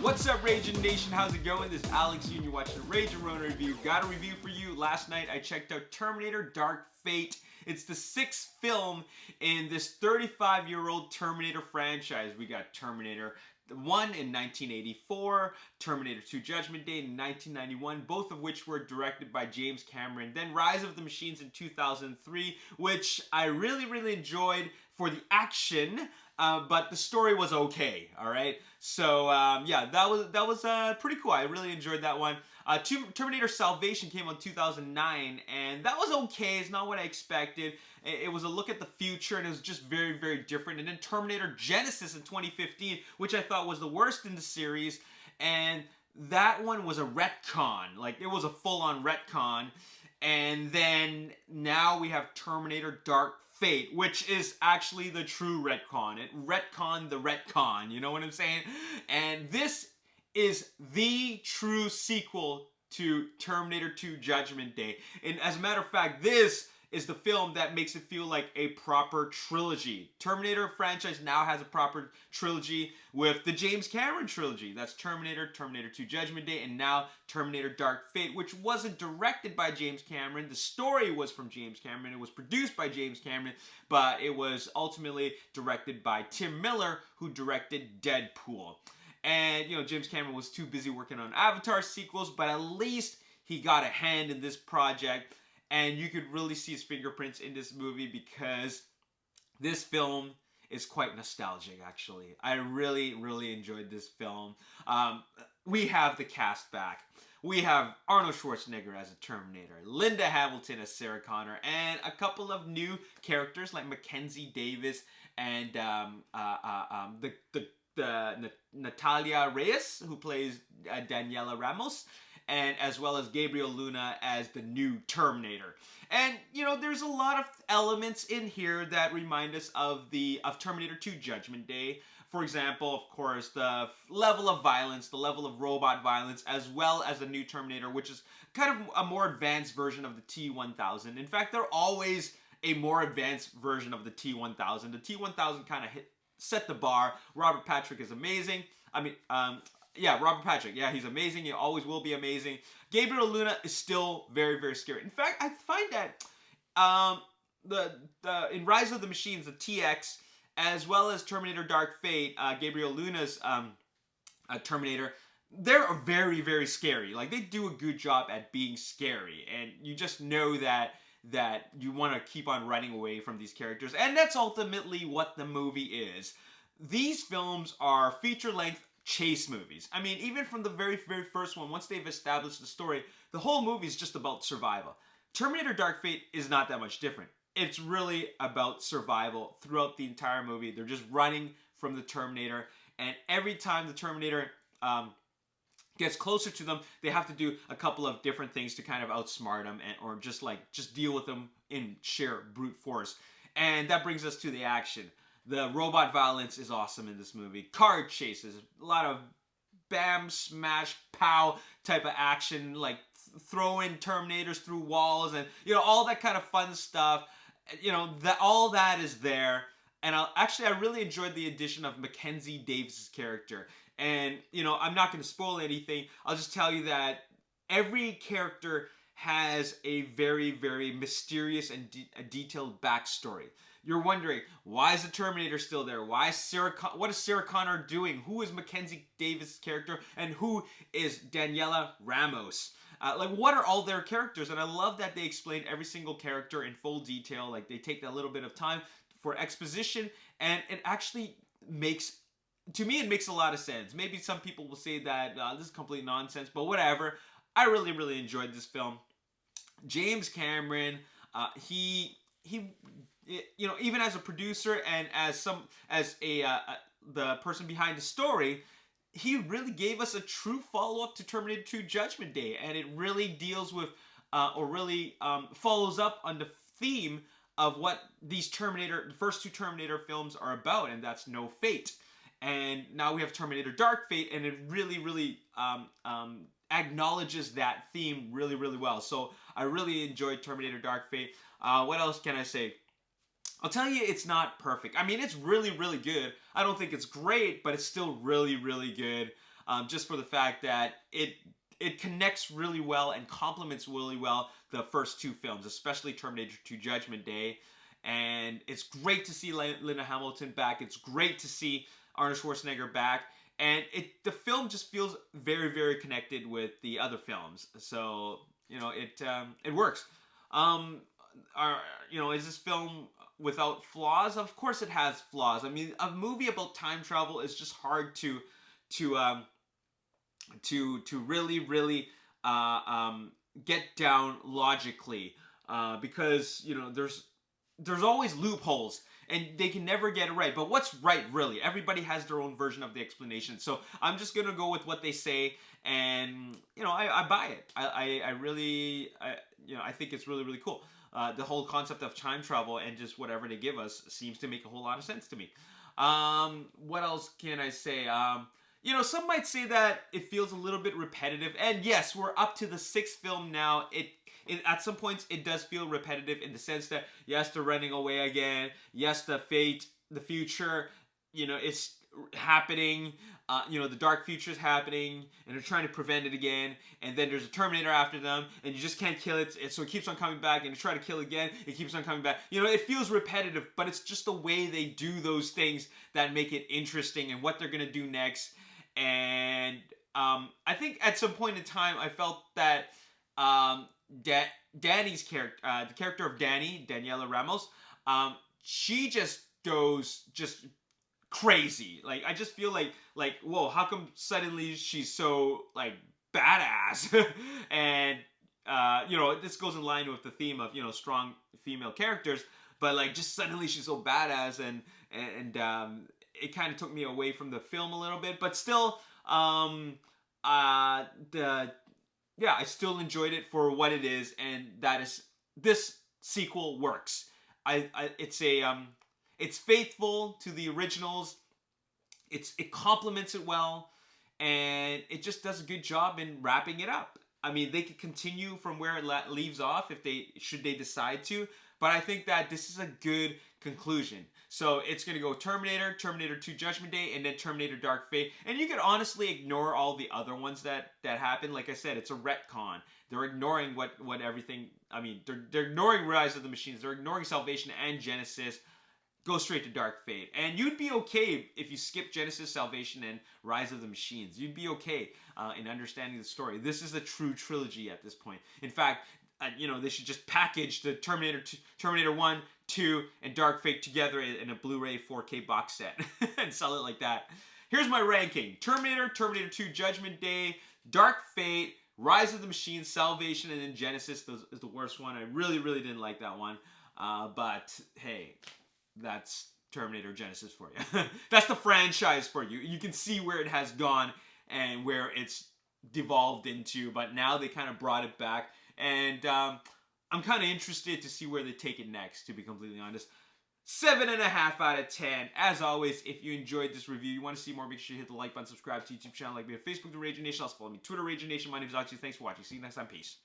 What's up, Ragin Nation? How's it going? This is Alex, and you're watching a Ragin Ronin review. Got a review for you. Last night I checked out Terminator Dark Fate. It's the 6th film in this 35-year-old Terminator franchise. We got Terminator 1 in 1984, Terminator 2 Judgment Day in 1991, both of which were directed by James Cameron. Then Rise of the Machines in 2003, which I really enjoyed for the action, but the story was okay. All right, so yeah, that was pretty cool. I really enjoyed that one. Terminator Salvation came out in 2009, and that was okay. It's not what I expected. It was a look at the future, and it was just very different. And then Terminator Genesis in 2015, which I thought was the worst in the series, and that one was a retcon. Like, it was a full-on retcon. And then now we have Terminator Dark Fate, which is actually the true retcon. It retconned the retcon, you know what I'm saying? And this is the true sequel to Terminator 2 Judgment Day. And as a matter of fact, this is the film that makes it feel like a proper trilogy. Terminator franchise now has a proper trilogy with the James Cameron trilogy. That's Terminator, Terminator 2 Judgment Day, and now Terminator Dark Fate, which wasn't directed by James Cameron. The story was from James Cameron. It was produced by James Cameron, but it was ultimately directed by Tim Miller, who directed Deadpool. And, you know, James Cameron was too busy working on Avatar sequels, but at least he got a hand in this project. And you could really see his fingerprints in this movie because this film is quite nostalgic, actually. I really enjoyed this film. We have the cast back. We have Arnold Schwarzenegger as a Terminator, Linda Hamilton as Sarah Connor, and a couple of new characters like Mackenzie Davis and Natalia Reyes, who plays Daniela Ramos, and as well as Gabriel Luna as the new Terminator. And, you know, there's a lot of elements in here that remind us of Terminator 2 Judgment Day. For example, of course, the level of violence, the level of robot violence, as well as the new Terminator, which is kind of a more advanced version of the T-1000. In fact, they're always a more advanced version of the T-1000. The T-1000 kind of set the bar. Robert Patrick is amazing. Yeah, Robert Patrick. Yeah, he's amazing. He always will be amazing. Gabriel Luna is still very scary. In fact, I find that in Rise of the Machines, the TX, as well as Terminator Dark Fate, Gabriel Luna's Terminator, they're very scary. Like, they do a good job at being scary, and you just know that you want to keep on running away from these characters, and that's ultimately what the movie is. These films are feature-length chase movies. I mean, even from the very first one, once they've established the story, the whole movie is just about survival. Terminator Dark Fate is not that much different. It's really about survival throughout the entire movie. They're just running from the Terminator, and every time the Terminator gets closer to them, they have to do a couple of different things to kind of outsmart them, or just deal with them in sheer brute force. And that brings us to the action. The robot violence is awesome in this movie. Car chases, a lot of bam, smash, pow type of action, like throwing Terminators through walls, and, you know, all that kind of fun stuff. You know, all that is there. And I really enjoyed the addition of Mackenzie Davis' character. And, you know, I'm not going to spoil anything. I'll just tell you that every character has a very mysterious and detailed backstory. You're wondering, why is the Terminator still there? What is Sarah Connor doing? Who is Mackenzie Davis' character? And who is Daniela Ramos? What are all their characters? And I love that they explain every single character in full detail. Like, they take that little bit of time for exposition, and it actually makes, to me, it makes a lot of sense. Maybe some people will say that this is complete nonsense, but whatever. I really enjoyed this film. James Cameron, you know, even as a producer and the person behind the story, he really gave us a true follow-up to Terminator 2 Judgment Day, and it really deals with, follows up on the theme of what the first two Terminator films are about, and that's no fate. And now we have Terminator Dark Fate, and it really acknowledges that theme really well. So I really enjoyed Terminator Dark Fate. What else can I say? I'll tell you, it's not perfect. I mean, it's really good. I don't think it's great, but it's still really good. just for the fact that it connects really well and complements really well the first two films, especially Terminator 2 Judgment Day. And it's great to see Linda Hamilton back. It's great to see Arnold Schwarzenegger back. And the film just feels very, very connected with the other films. So, you know, it works. Is this film without flaws? Of course it has flaws. I mean, a movie about time travel is just hard to really, really get down logically, because, you know, there's always loopholes and they can never get it right. But what's right, really? Everybody has their own version of the explanation. So I'm just gonna go with what they say, and you know, I buy it. I really, I think it's really, really cool. The whole concept of time travel and just whatever they give us seems to make a whole lot of sense to me. What else can I say? You know, some might say that it feels a little bit repetitive, and yes, we're up to the 6th film now. At some points it does feel repetitive in the sense that yes, they're running away again. Yes, the future, you know, it's happening. You know, the dark future is happening, and they're trying to prevent it again. And then there's a Terminator after them, and you just can't kill it. So it keeps on coming back, and you try to kill it again. It keeps on coming back. You know, it feels repetitive, but it's just the way they do those things that make it interesting, and what they're gonna do next. And I think at some point in time, I felt that Danny's character, the character of Daniela Ramos, she just goes crazy. Like, I just feel like whoa, how come suddenly she's so like badass? And you know, this goes in line with the theme of, you know, strong female characters, but like just suddenly she's so badass, and it kind of took me away from the film a little bit, but still, I still enjoyed it for what it is, and that is, this sequel works. It's faithful to the originals. It complements it well, and it just does a good job in wrapping it up. I mean, they could continue from where it leaves off if should they decide to, but I think that this is a good conclusion. So it's going to go Terminator 2 Judgment Day, and then Terminator Dark Fate. And you could honestly ignore all the other ones that happen. Like I said, it's a retcon. They're ignoring what everything, I mean, they're ignoring Rise of the Machines. They're ignoring Salvation and Genesis. Go straight to Dark Fate. And you'd be okay if you skip Genesis, Salvation, and Rise of the Machines. You'd be okay in understanding the story. This is a true trilogy at this point. In fact, you know, they should just package the Terminator 1, 2, and Dark Fate together in a Blu-ray 4K box set and sell it like that. Here's my ranking. Terminator 2 Judgment Day, Dark Fate, Rise of the Machines, Salvation, and then Genesis is the worst one. I really, really didn't like that one. But hey, that's Terminator Genesis for you. That's the franchise for you. You can see where it has gone and where it's devolved into, but now they kind of brought it back. And I'm kind of interested to see where they take it next, to be completely honest. 7.5 out of 10. As always, if you enjoyed this review, you want to see more, make sure you hit the like button, subscribe to the YouTube channel, like me on Facebook, the Ragin Nation. Also follow me on Twitter, Ragin Nation. My name is Oxy. Thanks for watching. See you next time. Peace.